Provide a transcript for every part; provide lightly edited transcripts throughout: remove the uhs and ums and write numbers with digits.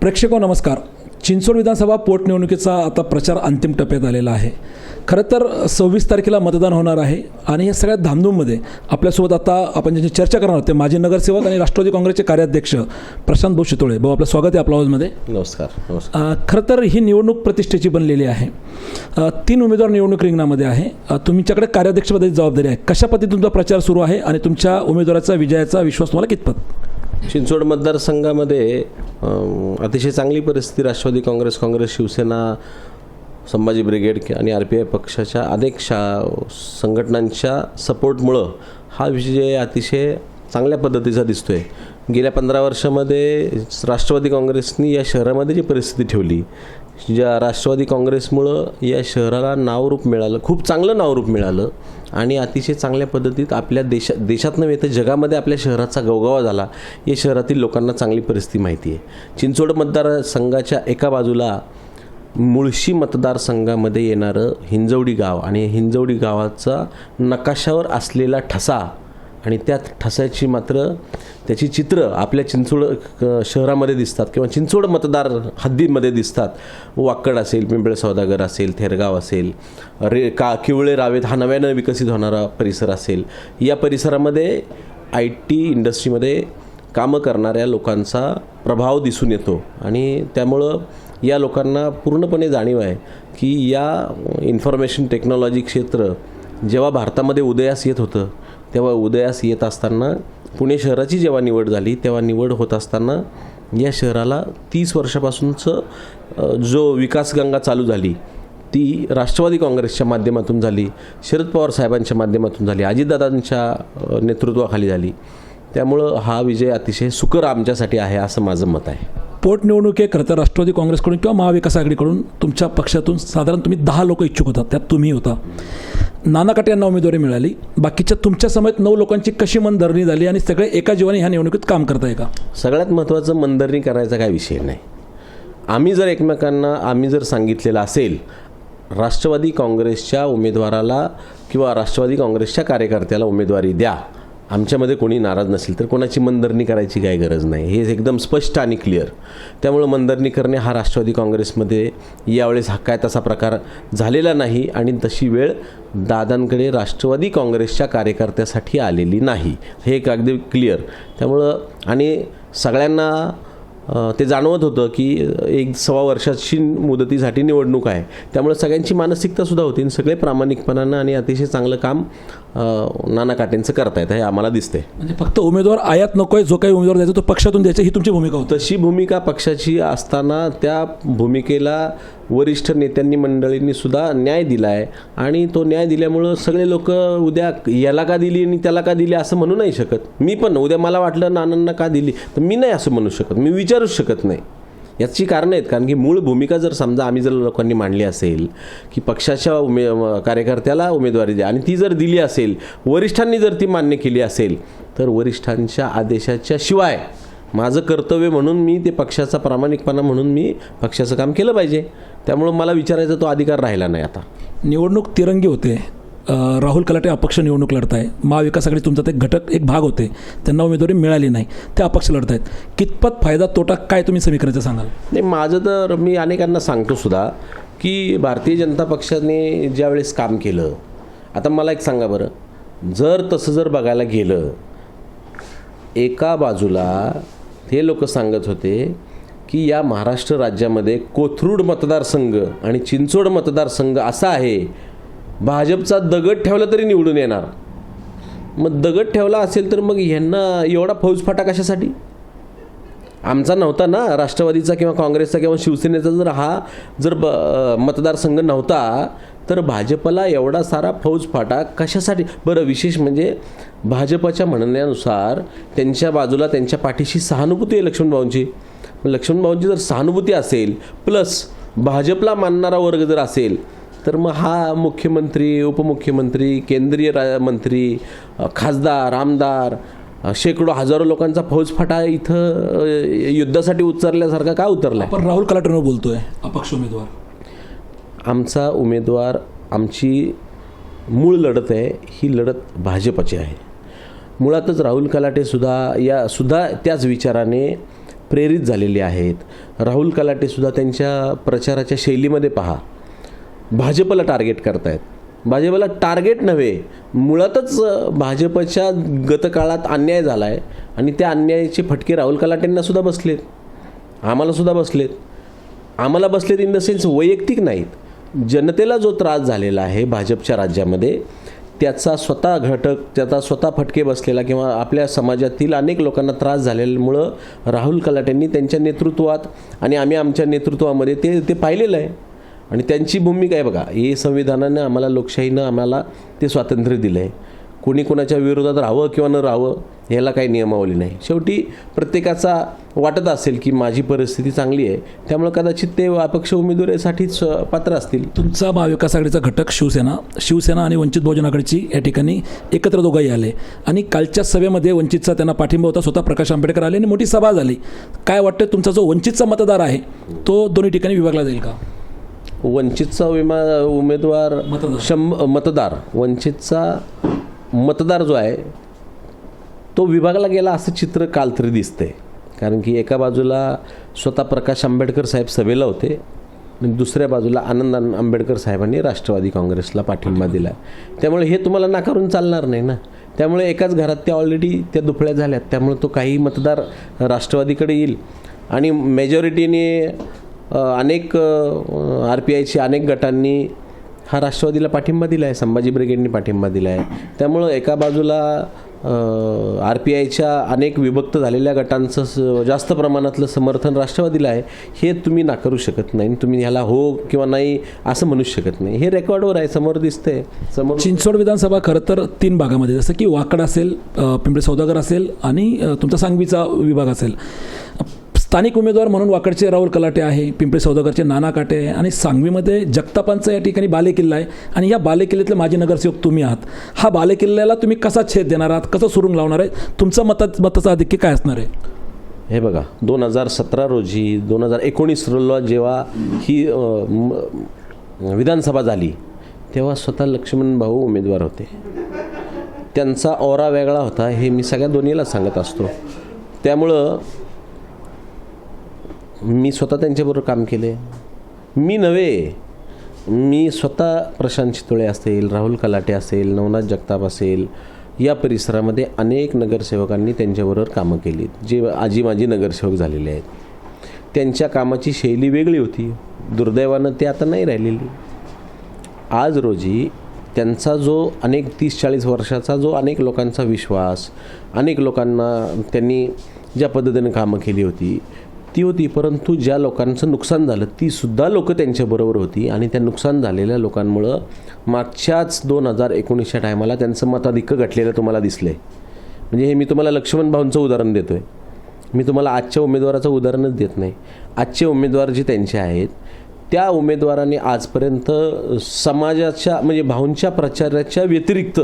प्रेक्षको नमस्कार. चिंचवड विधानसभा पोटनिवडणुकीचा आता प्रचार अंतिम टप्प्यात आलेला आहे. खरं तर 26 तारखेला मतदान होणार आहे आणि या सगळ्या धामधूममध्ये आपल्यासोबत आता आपण ज्यांची चर्चा करणार आहोत ते माजी नगरसेवक आणि राष्ट्रवादी काँग्रेसचे कार्याध्यक्ष प्रशांत भाऊ शितोळे. भाऊ, आपलं स्वागत आहे आपल्या आवाजमध्ये. नमस्कार. खरं तर ही निवडणूक प्रतिष्ठेची बनलेली आहे. 3 उमेदवार निवडणूक रिंगणामध्ये आहे. तुमच्याकडे कार्याध्यक्षपदाची जबाबदारी आहे. कशा पद्धतीने तुमचा प्रचार सुरू आहे आणि तुमच्या उमेदवाराचा विजयाचा विश्वास तुम्हाला कितपत? चिंचवड मतदारसंघामध्ये अतिशय चांगली परिस्थिती राष्ट्रवादी काँग्रेस, शिवसेना, संभाजी ब्रिगेड आणि RPI पक्षाच्या अनेक संघटनांच्या सपोर्टमुळं हा विजय अतिशय चांगल्या पद्धतीचा दिसतो आहे. गेल्या 15 वर्षामध्ये राष्ट्रवादी काँग्रेसनी या शहरामध्ये जी परिस्थिती ठेवली, ज्या राष्ट्रवादी काँग्रेसमुळं या शहराला नावरूप मिळालं, खूप चांगलं नावरूप मिळालं आणि अतिशय चांगल्या पद्धतीत आपल्या देशात नव्हे तर जगामध्ये आपल्या शहराचा गवगवा झाला. या शहरातील लोकांना चांगली परिस्थिती माहिती आहे. चिंचवड मतदारसंघाच्या एका बाजूला मुळशी मतदारसंघामध्ये येणारं हिंजवडी गाव आणि हिंजवडी गावाचा नकाशावर असलेला ठसा आणि त्या ठसाची मात्र त्याची चित्र आपल्या चिंचवड शहरामध्ये दिसतात किंवा चिंचवड मतदार हद्दीमध्ये दिसतात. वाकड असेल, पिंपळे सौदागर असेल, थेरगाव असेल, किवळे रावेत हा नव्यानं विकसित होणारा परिसर असेल. या परिसरामध्ये IT इंडस्ट्रीमध्ये कामं करणाऱ्या लोकांचा प्रभाव दिसून येतो आणि त्यामुळं या लोकांना पूर्णपणे जाणीव आहे की या इन्फॉर्मेशन टेक्नॉलॉजी क्षेत्र जेव्हा भारतामध्ये उदयास येत होतं तेव्हा उदयास येत असताना पुणे शहराची जेव्हा निवड झाली तेव्हा निवड होत असताना या शहराला 30 वर्षापासूनचं जो विकासगंगा चालू झाली ती राष्ट्रवादी काँग्रेसच्या माध्यमातून झाली, शरद पवार साहेबांच्या माध्यमातून झाली, अजितदादांच्या नेतृत्वाखाली झाली. त्यामुळं हा विजय अतिशय सुकर आमच्यासाठी आहे असं माझं मत आहे. पोटनिवडणूक खरं तर राष्ट्रवादी काँग्रेसकडून किंवा महाविकास आघाडीकडून तुमच्या पक्षातून साधारण तुम्ही 10 लोक इच्छुक होतात, त्यात तुम्ही होता. नाना काटे यांना उमेदवारी मिळाली. बाकीच्या तुमच्या समेत 9 लोकांची कशी मनधरणी झाली आणि सगळे एका जीवाने ह्या निवडणुकीत काम करताय का? सगळ्यात महत्त्वाचं मनधरणी करायचा काय विषय नाही. आम्ही जर एकमेकांना सांगितलेलं असेल राष्ट्रवादी काँग्रेसच्या उमेदवाराला किंवा राष्ट्रवादी काँग्रेसच्या कार्यकर्त्याला उमेदवारी द्या, आमच्यामध्ये कोणी नाराज नसेल तर कोणाची मनधरणी करायची काही गरज नाही. हे एकदम स्पष्ट आणि क्लिअर. त्यामुळं मनधरणी करणे हा राष्ट्रवादी काँग्रेसमध्ये यावेळेस काय तसा प्रकार झालेला नाही आणि तशी वेळ दादांकडे राष्ट्रवादी काँग्रेसच्या कार्यकर्त्यासाठी आलेली नाही. हे एक अगदी क्लिअर. त्यामुळं आणि सगळ्यांना ते जाणवत होतं की 1-1.25 वर्षाची मुदतीसाठी निवडणूक आहे. त्यामुळे सगळ्यांची मानसिकतासुद्धा होती आणि सगळे प्रामाणिकपणानं आणि अतिशय चांगलं काम नाना काटेंचं करतायत हे आम्हाला दिसते. म्हणजे फक्त उमेदवार आयात नको आहे, जो काही उमेदवार द्यायचा तो पक्षातून द्यायचा ही तुमची भूमिका होती. तशी भूमिका पक्षाची असताना त्या भूमिकेला वरिष्ठ नेत्यांनी मंडळींनी सुद्धा न्याय दिला आहे आणि तो न्याय दिल्यामुळं सगळे लोक उद्या याला का दिली आणि त्याला का दिली असं म्हणू नाही शकत. मी पण उद्या मला वाटलं नानांना का दिली तर मी नाही असं म्हणू शकत, मी विचारूच शकत नाही. याची कारणं आहेत. कारण की मूळ भूमिका जर समजा आम्ही जर लोकांनी मांडली असेल की पक्षाच्या कार्यकर्त्याला उमेदवारी द्या आणि ती जर दिली असेल, वरिष्ठांनी जर ती मान्य केली असेल तर वरिष्ठांच्या आदेशाच्या शिवाय माझं कर्तव्य म्हणून मी ते पक्षाचा प्रामाणिकपणा म्हणून मी पक्षाचं काम केलं पाहिजे. त्यामुळं मला विचारायचा तो अधिकार राहिला नाही. आता निवडणूक तिरंगी होते. राहुल कलाटे अपक्ष निवडणूक लढत आहे. महाविकास आघाडी तुमचा ते घटक एक भाग होते, त्यांना उमेदवारी मिळाली नाही, ते अपक्ष लढत आहेत. कितपत फायदा तोटा काय तुम्ही समीकरणाचं सांगाल? नाही, माझं तर मी अनेकांना सांगतो सुद्धा की भारतीय जनता पक्षाने ज्यावेळेस काम केलं, आता मला एक सांगा बरं, जर बघायला गेलं, एका बाजूला हे लोक सांगत होते की या महाराष्ट्र राज्यामध्ये कोथरूड मतदारसंघ आणि चिंचवड मतदारसंघ असा आहे, भाजपचा दगड ठेवला तरी निवडून येणार. मग दगड ठेवला असेल तर मग ह्यांना एवढा फौजफाटा कशासाठी? आमचा नव्हता ना, राष्ट्रवादीचा किंवा काँग्रेसचा किंवा शिवसेनेचा जर मतदारसंघ नव्हता तर भाजपला एवढा सारा फौजफाटा कशासाठी? बरं, विशेष म्हणजे भाजपच्या म्हणण्यानुसार त्यांच्या बाजूला त्यांच्या पाठीशी सहानुभूती आहे लक्ष्मणभाऊंची. लक्ष्मणभाऊंची जर सहानुभूती असेल प्लस भाजपला मानणारा वर्ग जर असेल तर मग हा मुख्यमंत्री, उपमुख्यमंत्री, केंद्रीय मंत्री, खासदार, आमदार, शेकडो हजारो लोकांचा फौजफाटा इथं युद्धासाठी उतरल्यासारखा का उतरला? पण राहुल कलाटेंवर बोलतोय अपक्ष उमेदवार. आमचा उमेदवार, आमची मूळ लढत आहे ही लढत भाजपची आहे. मुळातच राहुल कलाटे सुद्धा त्याच विचाराने प्रेरित झालेली आहेत. राहुल कलाटेसुद्धा त्यांच्या प्रचाराच्या शैलीमध्ये पहा, भाजपला टार्गेट करतायत. भाजपला टार्गेट नव्हे, मुळातच भाजपच्या गतकाळात अन्याय झाला आहे आणि त्या अन्यायाचे फटके राहुल कलाटेंनासुद्धा बसलेत, आम्हालासुद्धा बसलेत. आम्हाला बसलेत इन द सेन्स वैयक्तिक नाहीत. जनतेला जो त्रास झालेला आहे भाजपच्या राज्यामध्ये त्याचा स्वतः घटक, त्याचा स्वतः फटके बसलेला किंवा आपल्या समाजातील अनेक लोकांना त्रास झालेल्यामुळं राहुल कलाटेंनी त्यांच्या नेतृत्वात आणि आम्ही आमच्या नेतृत्वामध्ये ते पाहिलेलं आहे. आणि त्यांची भूमिका आहे बघा, हे संविधानानं आम्हाला, लोकशाहीनं आम्हाला ते स्वातंत्र्य दिलं आहे. कोणी कोणाच्या विरोधात राहावं किंवा न राहावं ह्याला काही नियमावली नाही. शेवटी प्रत्येकाचा वाटत असेल की माझी परिस्थिती चांगली आहे, त्यामुळे कदाचित ते अपक्ष उमेदवारीसाठीच पात्र असतील. तुमचा महाविकास आघाडीचा घटक शिवसेना आणि वंचित बहुजन आघाडीची या ठिकाणी एकत्र दोघंही आले आणि कालच्या सभेमध्ये वंचितचा त्यांना पाठिंबा होता. स्वतः प्रकाश आंबेडकर आले आणि मोठी सभा झाली. काय वाटतं, तुमचा जो वंचितचा मतदार आहे तो दोन्ही ठिकाणी विभागला जाईल का? वंचितचा उमेदवार मतदार वंचितचा मतदार जो आहे तो विभागला गेला असं चित्र काल तरी दिसतंय. कारण की एका बाजूला स्वतः प्रकाश आंबेडकर साहेब सभेला होते आणि दुसऱ्या बाजूला आनंद आंबेडकर साहेबांनी राष्ट्रवादी काँग्रेसला पाठिंबा दिला. त्यामुळे हे तुम्हाला नाकारून चालणार नाही ना. त्यामुळे एकाच घरात त्या ऑलरेडी त्या दुफळ्या झाल्यात. त्यामुळे तो काही मतदार राष्ट्रवादीकडे येईल आणि मेजॉरिटीने अनेक RPIची अनेक गटांनी हा राष्ट्रवादीला पाठिंबा दिला आहे, संभाजी ब्रिगेडनी पाठिंबा दिला आहे. त्यामुळं एका बाजूला RPIच्या अनेक विभक्त झालेल्या गटांचं जास्त प्रमाणातलं समर्थन राष्ट्रवादीला आहे. हे तुम्ही नाकारू शकत नाही. तुम्ही ह्याला हो किंवा नाही असं म्हणू शकत नाही. हे रेकॉर्डवर आहे, समोर दिसतंय. समोर चिंचवड विधानसभा खरं तर 3 भागामध्ये, जसं की वाकड असेल, पिंपरी सौदागर असेल आणि तुमचा सांगवीचा विभाग असेल. स्थानिक उमेदवार म्हणून वाकडचे राहुल कलाटे आहे, पिंपरी सौदागरचे नाना काटे आहे आणि सांगवीमध्ये जगतापांचा या ठिकाणी बालेकिल्ला आहे आणि या बालेकिल्ल्यातले माजी नगरसेवक तुम्ही आहात. हा बालेकिल्ल्याला तुम्ही कसा छेद देणार आहात, कसं सुरुंग लावणार आहे, तुमचं मताचं आधिक्य काय असणार आहे? हे बघा, 2017 रोजी 2019 जेव्हा ही विधानसभा झाली तेव्हा स्वतः लक्ष्मण भाऊ उमेदवार होते. त्यांचा ऑरा वेगळा होता, हे मी सगळ्या दोन्हीला सांगत असतो. त्यामुळं मी स्वतः त्यांच्याबरोबर काम केले. मी स्वतः प्रशांत चितोळे असेल, राहुल कलाटे असेल, नवनाथ जगताप असेल, या परिसरामध्ये अनेक नगरसेवकांनी त्यांच्याबरोबर कामं केली, जे आजी माजी नगरसेवक झालेले आहेत. त्यांच्या कामाची शैली वेगळी होती. दुर्दैवानं ते आता नाही राहिलेली. आज रोजी त्यांचा जो 30-40 वर्षाचा जो अनेक लोकांचा विश्वास, अनेक लोकांना त्यांनी ज्या पद्धतीने कामं केली होती ती होती. परंतु ज्या लोकांचं नुकसान झालं तीसुद्धा लोकं त्यांच्याबरोबर होती आणि त्या नुकसान झालेल्या लोकांमुळं मागच्याच 2019च्या टायमाला त्यांचं मताधिक्य घटलेलं तुम्हाला दिसलं आहे. म्हणजे हे मी तुम्हाला लक्ष्मण भाऊंचं उदाहरण देतो आहे, मी तुम्हाला आजच्या उमेदवाराचं उदाहरणच देत नाही. आजचे उमेदवार जे त्यांचे आहेत त्या उमेदवारांनी आजपर्यंत समाजाच्या म्हणजे भाऊंच्या प्रचाराच्या व्यतिरिक्त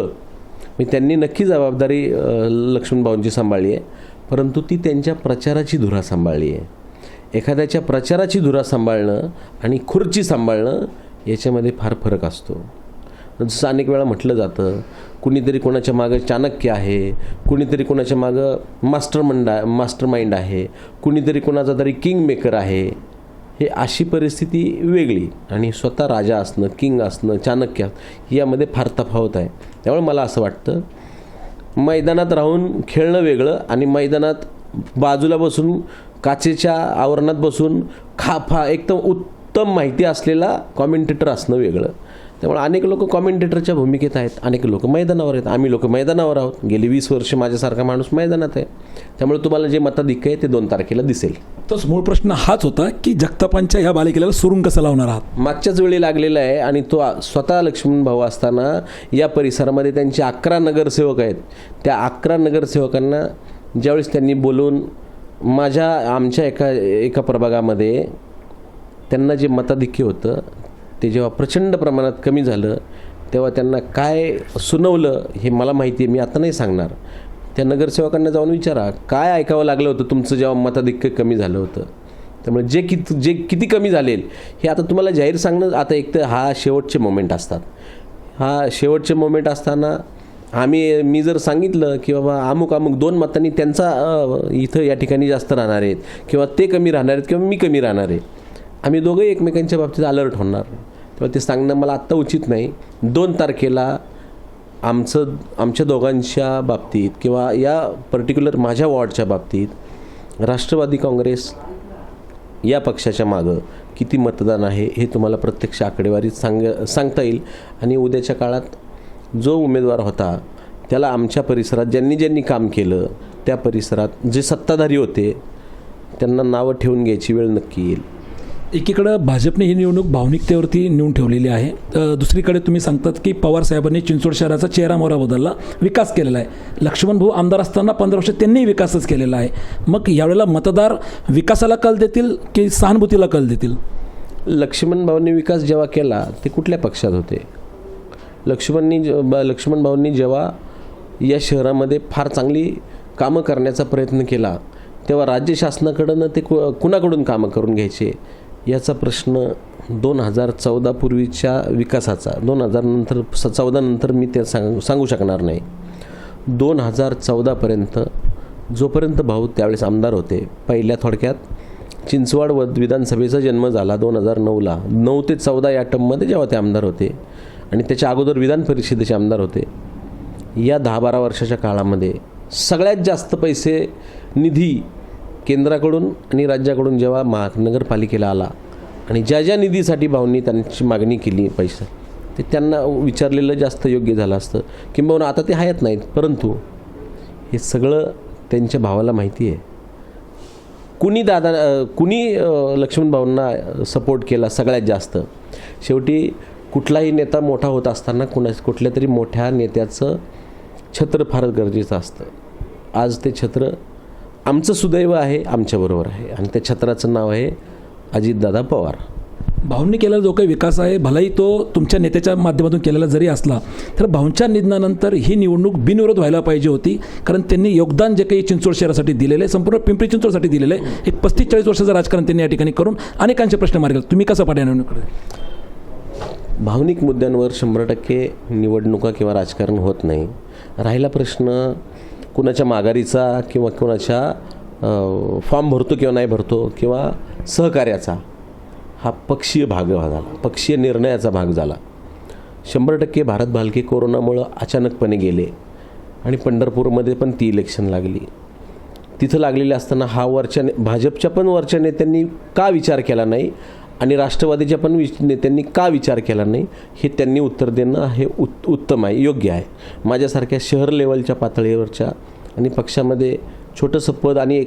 त्यांनी नक्की जबाबदारी लक्ष्मण भाऊंची सांभाळली आहे, परंतु ती त्यांच्या प्रचाराची धुरा सांभाळली आहे. एखाद्याच्या प्रचाराची धुरा सांभाळणं आणि खुर्ची सांभाळणं याच्यामध्ये फार फरक असतो. जसं अनेक वेळा म्हटलं जातं, कुणीतरी कोणाच्या मागं चाणक्य आहे, कुणीतरी कोणाच्या मागं मास्टर माइंड आहे, कुणीतरी कोणाचा तरी किंग मेकर आहे. हे अशी परिस्थिती वेगळी आणि स्वतः राजा असणं, किंग असणं, चाणक्य यामध्ये फार तफावत आहे. त्यामुळे मला असं वाटतं मैदानात राहून खेळणं वेगळं आणि मैदानात बाजूला बसून काचेच्या आवरणात बसून एकदम उत्तम माहिती असलेला कॉमेंटेटर असणं वेगळं. त्यामुळे अनेक लोक कॉमेंटेटरच्या भूमिकेत आहेत, अनेक लोक मैदानावर आहेत. आम्ही लोक मैदानावर आहोत. गेली 20 वर्ष माझ्यासारखा माणूस मैदानात आहे. त्यामुळे तुम्हाला जे मताधिक्य आहे ते 2 तारखेला दिसेल. तोच मूळ प्रश्न हाच होता की जगतापांच्या ह्या बालेकिल्ल्याला सुरुंग कसं लावणार आहात? मागच्याच वेळी लागलेला आहे आणि तो स्वतः लक्ष्मण भाऊ असताना या परिसरामध्ये त्यांचे 11 नगरसेवक आहेत. त्या 11 नगरसेवकांना ज्यावेळेस त्यांनी बोलून आमच्या एका प्रभागामध्ये त्यांना जे मताधिक्य होतं ते जेव्हा प्रचंड प्रमाणात कमी झालं तेव्हा त्यांना काय सुनावलं हे मला माहिती आहे, मी आता नाही सांगणार. त्या नगरसेवकांना जाऊन विचारा काय ऐकावं लागलं होतं तुमचं जेव्हा मताधिक्य कमी झालं होतं. त्यामुळे जे किती कमी झालेल हे आता तुम्हाला जाहीर सांगणं, आता एक तर हा शेवटचे मोमेंट असतात. हा शेवटचे मोमेंट असताना मी जर सांगितलं की बाबा अमुक 2 मतांनी त्यांचा इथं या ठिकाणी जास्त राहणार आहेत किंवा ते कमी राहणार आहेत किंवा मी कमी राहणार आहे, आम्ही दोघंही एकमेकांच्या बाबतीत अलर्ट होणार. तेव्हा ते सांगणं मला आत्ता उचित नाही. 2 तारखेला आमच्या दोघांच्या बाबतीत किंवा या पर्टिक्युलर माझ्या वॉर्डच्या बाबतीत राष्ट्रवादी काँग्रेस या पक्षाच्या मागं किती मतदान आहे हे तुम्हाला प्रत्यक्ष आकडेवारीत सांगता येईल. आणि उद्याच्या काळात जो उमेदवार होता त्याला आमच्या परिसरात ज्यांनी काम केलं त्या परिसरात जे सत्ताधारी होते त्यांना नावं ठेवून घ्यायची वेळ नक्की येईल. एकीकडं भाजपने ही निवडणूक भावनिकतेवरती नेऊन ठेवलेली आहे, दुसरीकडे तुम्ही सांगतात की पवार साहेबांनी चिंचवड शहराचा चेहरा मोहरा बदलला, विकास केलेला आहे. लक्ष्मण भाऊ आमदार असताना 15 वर्ष त्यांनी विकासच केलेला आहे. मग यावेळेला मतदार विकासाला कल देतील की सहानुभूतीला कल देतील? लक्ष्मण भाऊंनी विकास जेव्हा केला ते कुठल्या पक्षात होते? लक्ष्मण भाऊंनी जेव्हा या शहरामध्ये फार चांगली कामं करण्याचा प्रयत्न केला तेव्हा राज्य शासनाकडनं ते कुणाकडून कामं करून घ्यायचे याचा प्रश्न 2014 पूर्वीच्या विकासाचा 2014 नंतर मी ते सांगू शकणार नाही. 2014पर्यंत जोपर्यंत भाऊ त्यावेळेस आमदार होते, पहिल्या थोडक्यात चिंचवड विधानसभेचा जन्म झाला 2009ला. 9 ते 14 या टर्ममध्ये जेव्हा ते आमदार होते आणि त्याच्या अगोदर विधान परिषदेचे आमदार होते, या 10-12 वर्षाच्या काळामध्ये सगळ्यात जास्त पैसे निधी केंद्राकडून आणि राज्याकडून जेव्हा महानगरपालिकेला आला आणि ज्या निधीसाठी भाऊंनी त्यांची मागणी केली पैसा, ते त्यांना विचारलेलं जास्त योग्य झालं असतं. किंबहुना आता ते आहेत नाहीत, परंतु हे सगळं त्यांच्या भावाला माहिती आहे. कुणी लक्ष्मण भाऊंना सपोर्ट केला सगळ्यात जास्त? शेवटी कुठलाही नेता मोठा होत असताना कुठल्या तरी मोठ्या नेत्याचं छत्र फार गरजेचं असतं. आज ते छत्र आमचं सुदैव आहे, आमच्याबरोबर आहे आणि त्या छत्राचं नाव आहे अजितदादा पवार. भाऊंनी केलेला जो काही विकास आहे, भलाही तो तुमच्या नेत्याच्या माध्यमातून केलेला जरी असला तर भाऊंच्या निधनानंतर ही निवडणूक बिनविरोध व्हायला पाहिजे होती. कारण त्यांनी योगदान जे काही चिंचवड शहरासाठी दिलेलं आहे, संपूर्ण पिंपरी चिंचवडसाठी दिलेलं आहे. एक 35-40 वर्षाचं राजकारण त्यांनी या ठिकाणी करून अनेकांचे प्रश्न मार्ग तुम्ही कसं पाड्या निवडणुकीकडे? भावनिक मुद्द्यांवर 100% निवडणुका किंवा राजकारण होत नाही. राहिला प्रश्न कुणाच्या माघारीचा किंवा कुणाच्या फॉर्म भरतो किंवा नाही भरतो किंवा सहकार्याचा, हा पक्षीय भाग झाला, पक्षीय निर्णयाचा भाग झाला. 100% भारत भालके कोरोनामुळं अचानकपणे गेले आणि पंढरपूरमध्ये पण ती इलेक्शन लागली. तिथं लागलेले असताना भाजपच्या पण वरच्या नेत्यांनी का विचार केला नाही आणि राष्ट्रवादीच्या पण नेत्यांनी का विचार केला नाही हे त्यांनी उत्तर देणं हे उत्तम आहे, योग्य आहे. माझ्यासारख्या शहर लेवलच्या पातळीवरच्या आणि पक्षामध्ये छोटंसं पद आणि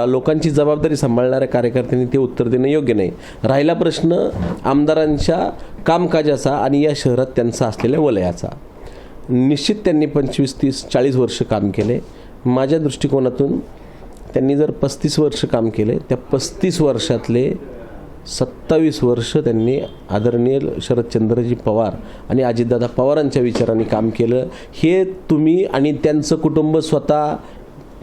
लोकांची जबाबदारी सांभाळणाऱ्या कार्यकर्त्यांनी ते उत्तर देणं योग्य नाही. राहिला प्रश्न आमदारांच्या कामकाजाचा आणि या शहरात त्यांचा असलेल्या वलयाचा. निश्चित त्यांनी 25, 30, 40 वर्ष काम केले. माझ्या दृष्टिकोनातून त्यांनी जर 35 वर्ष काम केले, त्या 35 वर्षातले 27 वर्ष त्यांनी आदरणीय शरदचंद्रजी पवार आणि अजितदादा पवारांच्या विचारांनी काम केलं. हे तुम्ही आणि त्यांचं कुटुंब स्वतः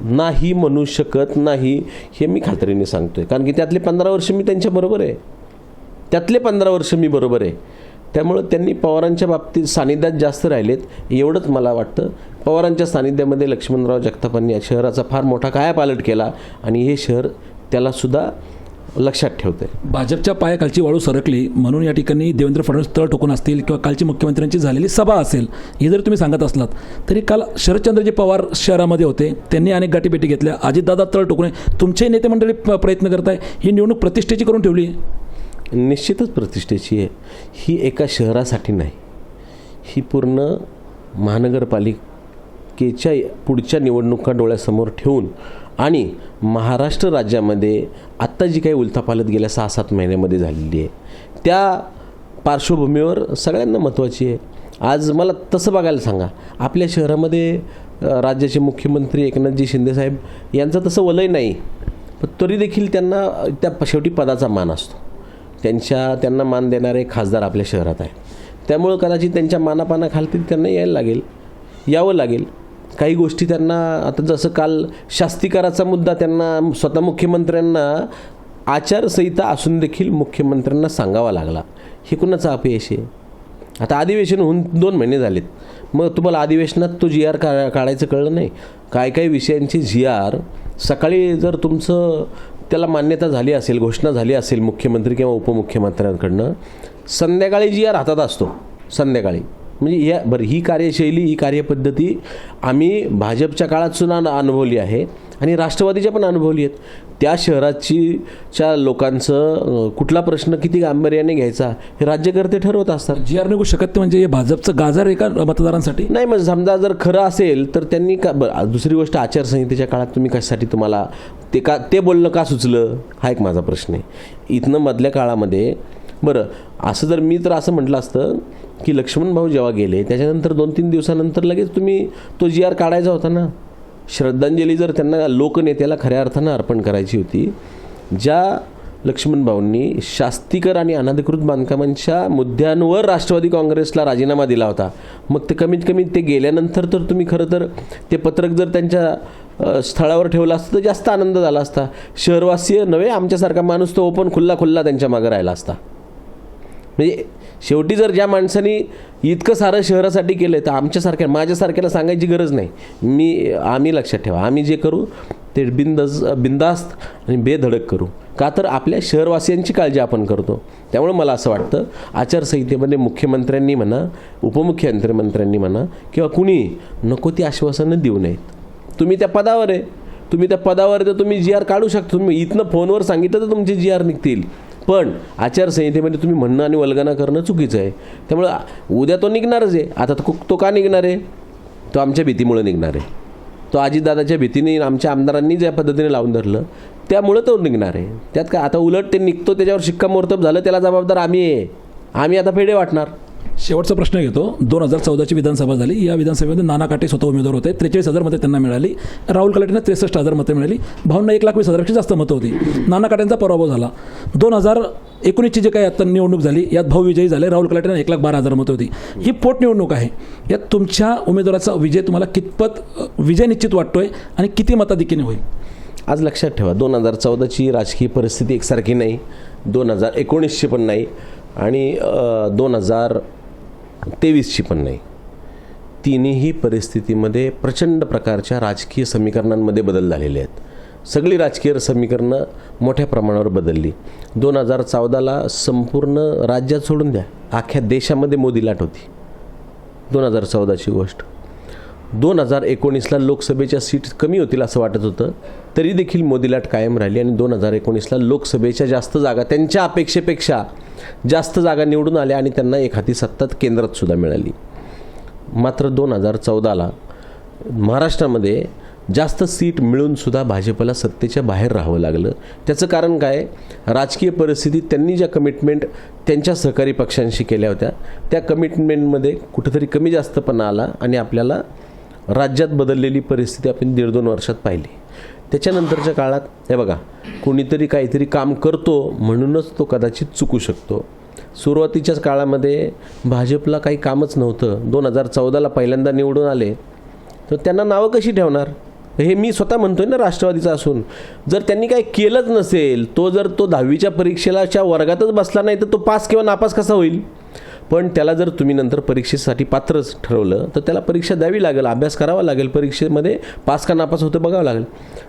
नाही म्हणू शकत नाही, हे मी खात्रीने सांगतोय. कारण की त्यातले 15 वर्ष मी त्यांच्याबरोबर आहे, त्यातले 15 वर्ष मी बरोबर आहे. त्यामुळं त्यांनी पवारांच्या बाबतीत सानिध्यात जास्त राहिलेत एवढंच मला वाटतं. पवारांच्या सानिध्यामध्ये लक्ष्मणराव जगतापांनी या शहराचा फार मोठा कायापालट केला आणि हे शहर त्यालासुद्धा लक्षात ठेवते. भाजपच्या पायाखालची वाळू सरकली म्हणून या ठिकाणी देवेंद्र फडणवीस तळ ठोकून असतील किंवा कालची मुख्यमंत्र्यांची झालेली सभा असेल, हे जर तुम्ही सांगत असलात तरी काल शरदचंद्रजी पवार शहरामध्ये होते, त्यांनी अनेक गाठीभेटी घेतल्या. अजितदादा तळ ठोकून तुमचे नेते मंडळी प्रयत्न करत आहे, ही निवडणूक प्रतिष्ठेची करून ठेवली. निश्चितच प्रतिष्ठेची आहे. ही एका शहरासाठी नाही, ही पूर्ण महानगरपालिकेच्या पुढच्या निवडणुका डोळ्यासमोर ठेवून आणि महाराष्ट्र राज्यामध्ये आत्ता जी काही उलथापालत गेल्या 6-7 महिन्यामध्ये झालेली आहे त्या पार्श्वभूमीवर सगळ्यांना महत्त्वाची आहे. आज मला तसं बघायला सांगा, आपल्या शहरामध्ये राज्याचे मुख्यमंत्री एकनाथजी शिंदेसाहेब यांचं तसं वलय नाही, पण तरी देखील त्यांना त्या शेवटी पदाचा मान असतो. त्यांना मान देणारे खासदार आपल्या शहरात आहेत. त्यामुळं कदाचित त्यांच्या मानापानाखाली त्यांना यावं लागेल. काही गोष्टी त्यांना आता जसं काल शास्तीकाराचा मुद्दा त्यांना स्वतः मुख्यमंत्र्यांना आचारसंहिता असून देखील मुख्यमंत्र्यांना सांगावा लागला. हे कुणाचं अपयश आहे? आता अधिवेशन होऊन 2 महिने झालेत, मग तुम्हाला अधिवेशनात तो जी आर काढायचं कळलं नाही? काही विषयांची जी आर सकाळी जर तुमचं त्याला मान्यता झाली असेल, घोषणा झाली असेल मुख्यमंत्री किंवा उपमुख्यमंत्र्यांकडनं, संध्याकाळी जी आर हातात असतो संध्याकाळी. म्हणजे ही कार्यशैली, ही कार्यपद्धती आम्ही भाजपच्या काळात सुद्धा अनुभवली आहे आणि राष्ट्रवादीच्या पण अनुभवली आहेत. त्या च्या लोकांचं कुठला प्रश्न किती गांभीर्याने घ्यायचा हे राज्यकर्ते ठरवत असतात. जी आर निघू शकत नाही म्हणजे हे भाजपचं गाजर आहे का मतदारांसाठी? नाही, मग समजा जर खरं असेल तर त्यांनी दुसरी गोष्ट, आचारसंहितेच्या काळात तुम्ही कशासाठी तुम्हाला ते बोलणं का सुचलं, हा एक माझा प्रश्न आहे. इथनं मधल्या काळामध्ये बरं असं जर मी तर असं म्हटलं असतं की लक्ष्मण भाऊ जेव्हा गेले त्याच्यानंतर 2-3 दिवसानंतर लगेच तुम्ही तो जी आर काढायचा होता ना. श्रद्धांजली जर त्यांना लोकनेत्याला खऱ्या अर्थानं अर्पण करायची होती, ज्या लक्ष्मण भाऊंनी शास्तीकर आणि अनधिकृत बांधकामांच्या मुद्द्यांवर राष्ट्रवादी काँग्रेसला राजीनामा दिला होता, मग ते कमीत कमी ते गेल्यानंतर तर तुम्ही खरं तर ते पत्रक जर त्यांच्या स्थळावर ठेवलं असतं तर जास्त आनंद झाला असता. शहरवासीय नव्हे, आमच्यासारखा माणूस तो ओपन खुल्ला त्यांच्या मागं राहिला असता. म्हणजे शेवटी जर ज्या माणसांनी इतकं सारं शहरासाठी केलं तर माझ्यासारख्याला सांगायची गरज नाही. आम्ही लक्षात ठेवा, आम्ही जे करू ते बिंदास्त आणि बेधडक करू, का तर आपल्या शहरवासियांची काळजी आपण करतो. त्यामुळे मला असं वाटतं आचारसंहितेमध्ये मुख्यमंत्र्यांनी म्हणा, उपमुख्यमंत्र्यांनी म्हणा किंवा कुणी नको ती आश्वासनं देऊ नयेत. तुम्ही त्या पदावर आहे, तर तुम्ही जी आर काढू शकता. तुम्ही इथनं फोनवर सांगितलं तर तुमचे जी आर निघतील, पण आचारसंहितेमध्ये तुम्ही म्हणणं आणि वल्गना करणं चुकीचं आहे. त्यामुळं उद्या तो निघणारच आहे. आता तो का निघणार आहे? तो आमच्या भीतीमुळे निघणार आहे. तो अजितदादाच्या भीतीने आमच्या आमदारांनी ज्या पद्धतीने लावून धरलं त्यामुळं तो निघणार आहे. त्यात काय आता उलट ते निघतो त्याच्यावर शिक्कामोर्तब झालं, त्याला जबाबदार आम्ही आता फेडे वाटणार. शेवटचा प्रश्न घेतो. 2014ची विधानसभा झाली. या विधानसभेमध्ये नाना काटे स्वतः उमेदवार होते. 43,000 मते त्यांना मिळाली. राहुल कलाटेंना 63,000 मते मिळाली. भाऊंना 1,20,000पेक्षा जास्त मतं होती. नाना काटेंचा पराभव झाला. 2019ची जी काही आता निवडणूक झाली यात भाऊ विजयी झाले. राहुल कलाटेंना 1,12,000 मतं होती. ही पोटनिवडणूक आहे. यात तुमच्या उमेदवाराचा विजय तुम्हाला कितपत विजय निश्चित वाटतोय आणि किती मताधिक्याने होईल? आज लक्षात ठेवा, 2014ची राजकीय परिस्थिती एकसारखी नाही, 2019ची पण नाही आणि 2023ची पण नाही. तिन्ही परिस्थितीमध्ये प्रचंड प्रकारच्या राजकीय समीकरणांमध्ये बदल झालेले आहेत. सगळी राजकीय समीकरणं मोठ्या प्रमाणावर बदलली. 2014ला संपूर्ण राज्यात सोडून द्या, अख्ख्या देशामध्ये मोदी लाट होती. 2014ची गोष्ट. 2019ला लोकसभेच्या सीट कमी होतील असं वाटत होतं, तरी देखील मोदी लाट कायम राहिली आणि 2019ला लोकसभेच्या जास्त जागा, त्यांच्या अपेक्षेपेक्षा जास्त जागा निवडून आल्या आणि त्यांना एक हाती सत्ता केंद्रात सुद्धा मिळाली. मात्र 2014ला महाराष्ट्रामध्ये जास्त सीट मिळून सुद्धा भाजपला सत्तेच्या बाहेर राहावं लागलं. त्याचं कारण काय? राजकीय परिस्थितीत त्यांनी ज्या कमिटमेंट त्यांच्या सहकारी पक्षांशी केल्या होत्या त्या कमिटमेंटमध्ये कुठंतरी कमी जास्तपणा आला आणि आपल्याला राज्यात बदललेली परिस्थिती आपण 1.5-2 वर्षात पाहिली. त्याच्यानंतरच्या काळात हे बघा, कोणीतरी काहीतरी काम करतो म्हणूनच तो कदाचित चुकू शकतो. सुरुवातीच्याच काळामध्ये भाजपला काही कामच नव्हतं. 2014ला पहिल्यांदा निवडून आले तर त्यांना नावं कशी ठेवणार? हे मी स्वतः म्हणतोय ना, राष्ट्रवादीचा असून जर त्यांनी काही केलंच नसेल, जर तो 10वीच्या परीक्षेच्या वर्गातच बसला नाही तर तो पास किंवा नापास कसा होईल? पण त्याला जर तुम्ही नंतर परीक्षेसाठी पात्रच ठरवलं तर त्याला परीक्षा द्यावी लागेल, अभ्यास करावा लागेल, परीक्षेमध्ये पास का नापास होतं बघावं लागेल.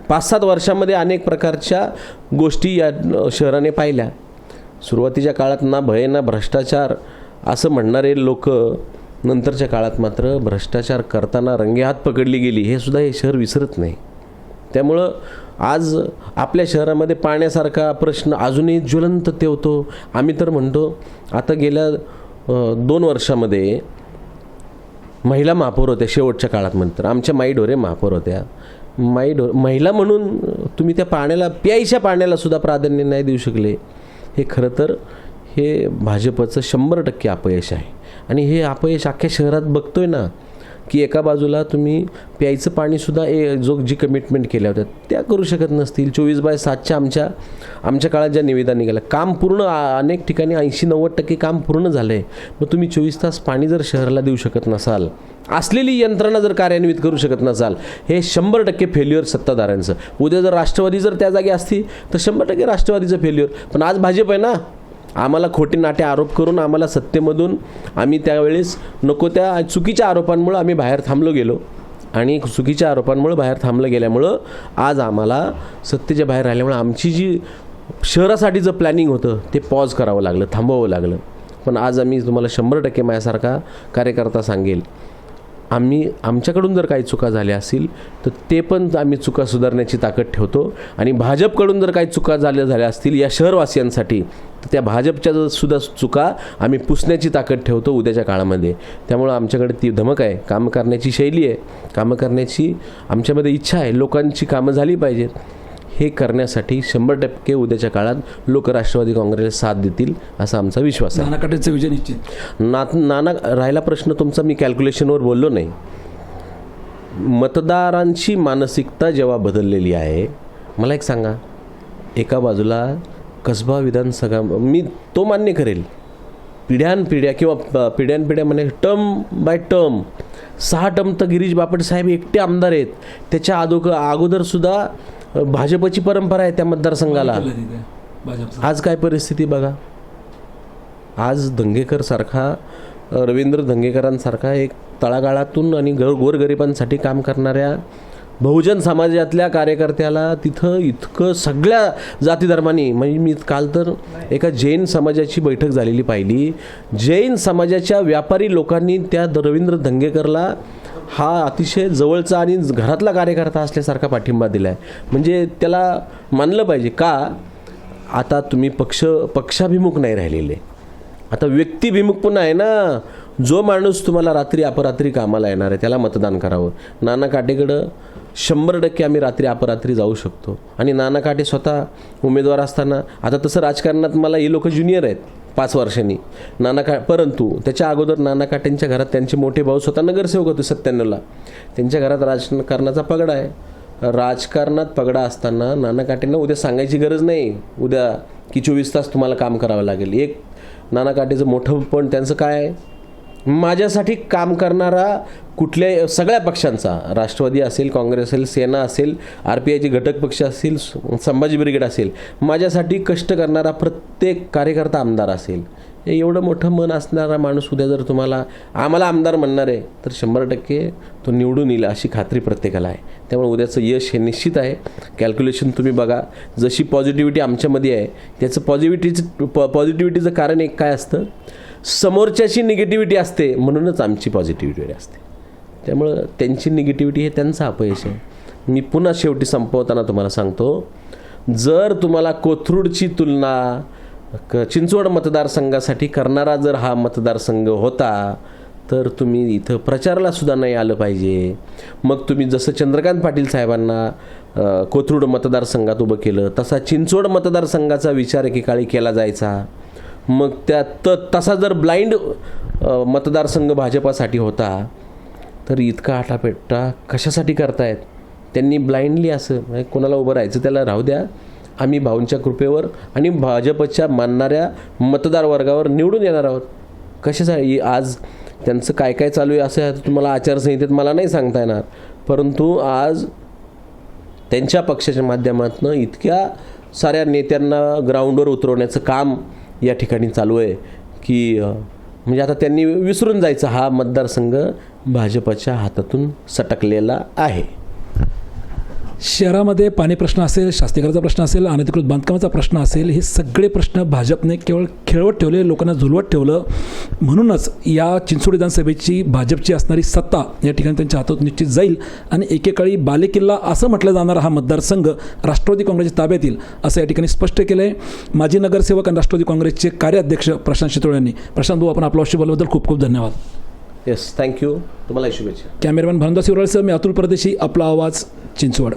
5-7 वर्षामध्ये अनेक प्रकारच्या गोष्टी या शहराने पाहिल्या. सुरुवातीच्या काळात ना भय ना भ्रष्टाचार असं म्हणणारे लोक नंतरच्या काळात मात्र भ्रष्टाचार करताना रंगेहात पकडली गेली, हे सुद्धा हे शहर विसरत नाही. त्यामुळं आज आपल्या शहरामध्ये पाण्यासारखा प्रश्न अजूनही ज्वलंत तेवतो. आम्ही तर म्हणतो आता गेल्या 2 वर्षामध्ये महिला महापौर होत्या शेवटच्या काळात, म्हणतात आमच्या माई ढोरे महापौर होत्या. महिला म्हणून तुम्ही त्या प्यायच्या पाण्याला सुद्धा प्राधान्य नाही देऊ शकले. हे खरं तर हे भाजपचं 100% अपयश आहे. आणि हे अपयश अख्ख्या शहरात बघतोय ना, की एका बाजूला तुम्ही प्यायचं पाणीसुद्धा जी कमिटमेंट केल्या होत्या त्या करू शकत नसतील. 24/7च्या आमच्या काळात ज्या निविदा निघाल्या, काम पूर्ण अनेक ठिकाणी 80-90% काम पूर्ण झालं आहे. मग तुम्ही 24 तास पाणी जर शहराला देऊ शकत नसाल, असलेली यंत्रणा जर कार्यान्वित करू शकत नसाल, हे 100% फेल्युअर सत्ताधाऱ्यांचं. उद्या जर राष्ट्रवादी जर त्या जागी असती तर 100% राष्ट्रवादीचं फेल्युअर. पण आज भाजप आहे ना, आम्हाला खोटे नाटे आरोप करून आम्हाला सत्तेमधून आम्ही त्यावेळेस नको त्या चुकीच्या आरोपांमुळं आम्ही बाहेर थांबलो गेलो आणि चुकीच्या आरोपांमुळे बाहेर थांबलं गेल्यामुळं आज आम्हाला सत्तेच्या बाहेर राहिल्यामुळे आमची जी शहरासाठी प्लॅनिंग होतं ते पॉज करावं लागलं, थांबवावं लागलं. पण आज आम्ही तुम्हाला 100% माझ्यासारखा कार्यकर्ता सांगेल, आमच्याकडून जर काही चुका झाल्या असतील तर ते पण आम्ही चुका सुधारण्याची ताकद ठेवतो आणि भाजपकडून जर काही चुका झाल्या असतील या शहरवासियांसाठी तर त्या भाजपच्या सुद्धा चुका आम्ही पुसण्याची ताकद ठेवतो उद्याच्या काळामध्ये. त्यामुळं आमच्याकडे ती धमक आहे, कामं करण्याची शैली आहे, कामं करण्याची आमच्यामध्ये इच्छा आहे, लोकांची कामं झाली पाहिजेत. हे करण्यासाठी 100% उद्याच्या काळात लोक राष्ट्रवादी काँग्रेसला साथ देतील असा आमचा विश्वास आहे. नाना काटेंचा विजय निश्चित. नाना राहिला प्रश्न तुमचा, मी कॅल्क्युलेशनवर बोललो नाही. मतदारांची मानसिकता जेव्हा बदललेली आहे, मला एक सांगा, एका बाजूला कसबा विधानसभा मी तो मान्य करेल, पिढ्यानपिढ्या किंवा पिढ्यानपिढ्या म्हणे टर्म बाय टर्म 6 टर्म तर गिरीश बापट साहेब एकटे आमदार आहेत. त्याच्या अगोदरसुद्धा भाजपची परंपरा आहे त्या मतदारसंघाला. आज काय परिस्थिती बघा. आज दंगेकरसारखा, रवींद्र दंगेकरांसारखा एक तळागाळातून आणि गोरगरिबांसाठी काम करणाऱ्या बहुजन समाजातल्या कार्यकर्त्याला तिथं इतकं सगळ्या जातीधर्मांनी, म्हणजे मी काल तर एका जैन समाजाची बैठक झालेली पाहिली. जैन समाजाच्या व्यापारी लोकांनी त्या रवींद्र दंगेकरला हा अतिशय जवळचा आणि घरातला कार्यकर्ता असल्यासारखा पाठिंबा दिला आहे. म्हणजे त्याला मानलं पाहिजे. का आता तुम्ही पक्षाभिमुख नाही राहिलेले, आता व्यक्तिभिमुख पण आहे ना. जो माणूस तुम्हाला रात्री अपरात्री कामाला येणार आहे त्याला मतदान करावं. नाना काटेकडं 100% आम्ही रात्री अपरात्री जाऊ शकतो. आणि नाना काटे स्वतः उमेदवार असताना, आता तसं राजकारणात मला हे लोक ज्युनियर आहेत 5 वर्षांनी, परंतु त्याच्या अगोदर नाना काटेंच्या घरात त्यांचे मोठे भाऊ स्वतः नगरसेवक होते 97ला. त्यांच्या घरात राजकारणाचा पगडा आहे. राजकारणात पगडा असताना नाना काटेंना उद्या सांगायची गरज नाही उद्या की 24 तास तुम्हाला काम करावं लागेल. एक नाना काटेचं मोठं पण त्यांचं काय आहे, माझ्यासाठी काम करणारा कुठल्या सगळ्या पक्षांचा, राष्ट्रवादी असेल, काँग्रेस असेल, सेना असेल, RPIचे घटक पक्ष असतील, संभाजी ब्रिगेड असेल, माझ्यासाठी कष्ट करणारा प्रत्येक कार्यकर्ता आमदार असेल. एवढं मोठं मन असणारा माणूस उद्या जर तुम्हाला आम्हाला आमदार म्हणणार आहे तर 100% तो निवडून येईल अशी खात्री प्रत्येकाला आहे. त्यामुळे उद्याचं यश हे निश्चित आहे. कॅल्क्युलेशन तुम्ही बघा, जशी पॉझिटिव्हिटी आमच्यामध्ये आहे त्याचं पॉझिटिव्हिटीचं कारण एक काय असतं, समोरच्याची निगेटिव्हिटी असते म्हणूनच आमची पॉझिटिव्हिटी असते. त्यामुळं त्यांची निगेटिव्हिटी हे त्यांचं अपयश आहे. मी पुन्हा शेवटी संपवताना तुम्हाला सांगतो, जर तुम्हाला कोथरूडची तुलना चिंचवड मतदारसंघासाठी करणारा जर हा मतदारसंघ होता तर तुम्ही इथं प्रचाराला सुद्धा नाही आलं पाहिजे. मग तुम्ही जसं चंद्रकांत पाटील साहेबांना कोथरूड मतदारसंघात उभं केलं तसा चिंचवड मतदारसंघाचा विचार एकेकाळी केला जायचा. मग तसा जर ब्लाइंड मतदारसंघ भाजपासाठी होता तर इतका आटापेट्टा कशासाठी करतायत? त्यांनी ब्लाइंडली असं कोणाला उभं राहायचं त्याला राहू द्या, आम्ही भाऊंच्या कृपेवर आणि भाजपच्या मानणाऱ्या मतदार वर्गावर निवडून येणार आहोत. कशासाठी? आज त्यांचं काय काय चालू आहे असं तुम्हाला आचारसंहितेत मला नाही सांगता येणार, परंतु आज त्यांच्या पक्षाच्या माध्यमातून इतक्या साऱ्या नेत्यांना ग्राउंडवर उतरवण्याचं काम या ठिकाणी चालू आहे की म्हणजे आता त्यांनी विसरून जायचं हा मतदारसंघ भाजपच्या हातातून सटकलेला आहे. शहरामध्ये पाणी प्रश्न असेल, शास्तीकरणाचा प्रश्न असेल, अनधिकृत बांधकामाचा प्रश्न असेल, हे सगळे प्रश्न भाजपने केवळ खेळवत ठेवले, लोकांना झुलवत ठेवलं. म्हणूनच या चिंचवड विधानसभेची भाजपची असणारी सत्ता या ठिकाणी त्यांच्या हातात निश्चित जाईल आणि एकेकाळी बालेकिल्ला असं म्हटलं जाणारा हा मतदारसंघ राष्ट्रवादी काँग्रेसच्या ताब्यात येईल असं या ठिकाणी स्पष्ट केलं आहे. माजी नगरसेवक आणि राष्ट्रवादी काँग्रेसचे कार्याध्यक्ष प्रशांत शितोळे यांनी. प्रशांत भाऊ, आपण आपला अवश्य बोलल्याबद्दल खूप खूप धन्यवाद. Yes, thank you. तुम्हाला शुभेच्छा. कॅमेरामॅन भानुदास शिवराळसह मी अतुल परदेशी, आपला आवाज, चिंचवड.